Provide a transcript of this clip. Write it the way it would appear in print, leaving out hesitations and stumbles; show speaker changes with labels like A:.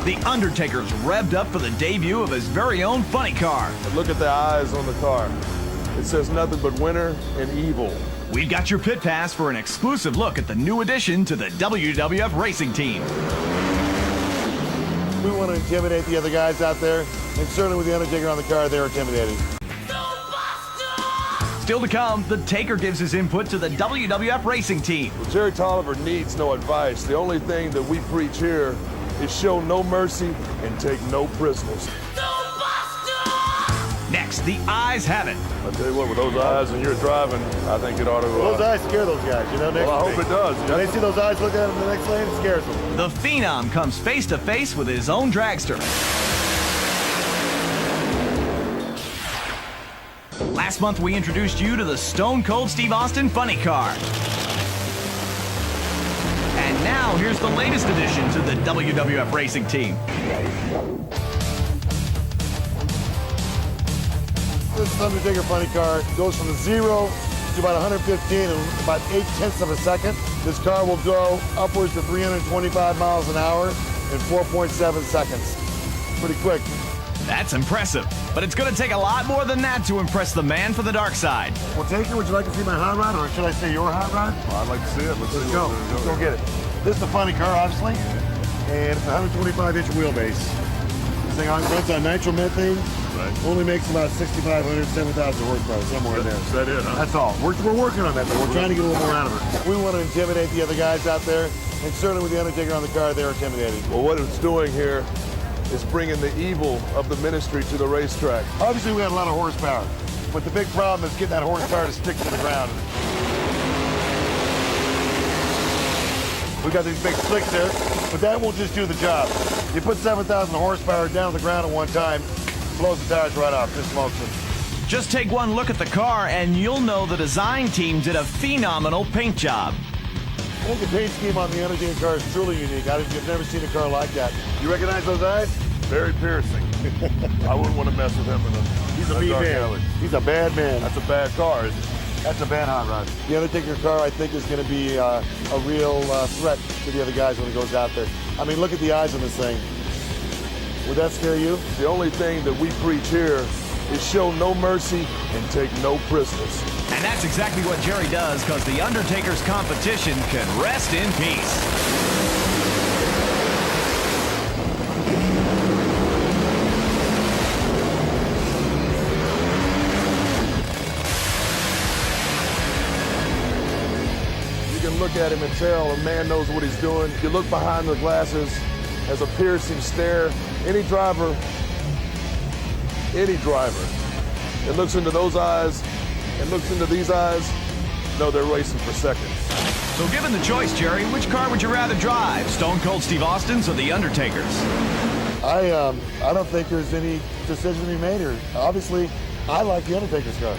A: The Undertaker's revved up for the debut of his very own funny car.
B: Look at the eyes on the car. It says nothing but winner and evil.
A: We've got your pit pass for an exclusive look at the new addition to the WWF racing team.
C: We want to intimidate the other guys out there, and certainly with the Undertaker on the car, they're intimidating.
A: Still to come, the Taker gives his input to the WWF racing team.
B: Well, Jerry Tolliver needs no advice. The only thing that we preach here is show no mercy and take no prisoners.
A: Next, the eyes have it.
B: I tell you what, with those eyes and you're driving, I think it ought to.
C: Those eyes scare those guys, you know.
B: Well, I hope it does.
C: When they see those eyes look at them in the next lane, it scares them.
A: The Phenom comes face to face with his own dragster. Last month, we introduced you to the Stone Cold Steve Austin funny car. And now, here's the latest addition to the WWF racing team.
C: This Undertaker funny car goes from 0 to about 115 in about 0.8 of a second. This car will go upwards to 325 miles an hour in 4.7 seconds. Pretty quick.
A: That's impressive, but it's going to take a lot more than that to impress the man for the dark side.
C: Well, Taker, would you like to see my hot rod, or should I say your hot rod?
B: Well, I'd like to see it. Let's
C: go. Let's go get it. This is a funny car, obviously, and it's a 125-inch wheelbase. This thing runs on nitromethane.
B: Right.
C: Only makes about 6,500, 7,000 horsepower, somewhere in there.
B: Is that it, huh?
C: That's all. We're working on that, though. We're trying to get a little more out of it. We want to intimidate the other guys out there, and certainly with the Undertaker on the car, they're intimidating.
B: Well, what it's doing here is bringing the evil of the ministry to the racetrack.
C: Obviously, we had a lot of horsepower, but the big problem is getting that horsepower to stick to the ground. We got these big slicks there, but that won't just do the job. You put 7,000 horsepower down to the ground at one time, blows the tires right off, just smokes them.
A: Just take one look at the car and you'll know the design team did a phenomenal paint job.
C: I think the paint scheme on the Undertaker car is truly unique. I've never seen a car like that. You recognize those eyes?
B: Very piercing. I wouldn't want to mess with him in a
C: He's a mean
B: dark
C: man.
B: alley.
C: He's a bad man.
B: That's a bad car, isn't it?
C: That's a bad hot rod. The Undertaker car, I think, is going to be a real threat to the other guys when he goes out there. I mean, look at the eyes on this thing. Would that scare you?
B: The only thing that we preach here is show no mercy and take no prisoners.
A: And that's exactly what Jerry does, because the Undertaker's competition can rest in peace.
B: You can look at him and tell a man knows what he's doing. You look behind the glasses as a piercing stare. Any driver that looks into those eyes and looks into these eyes, know they're racing for seconds.
A: So given the choice, Jerry, which car would you rather drive? Stone Cold Steve Austin's or the Undertaker's?
C: I don't think there's any decision to be made here. Obviously, I like the Undertaker's car.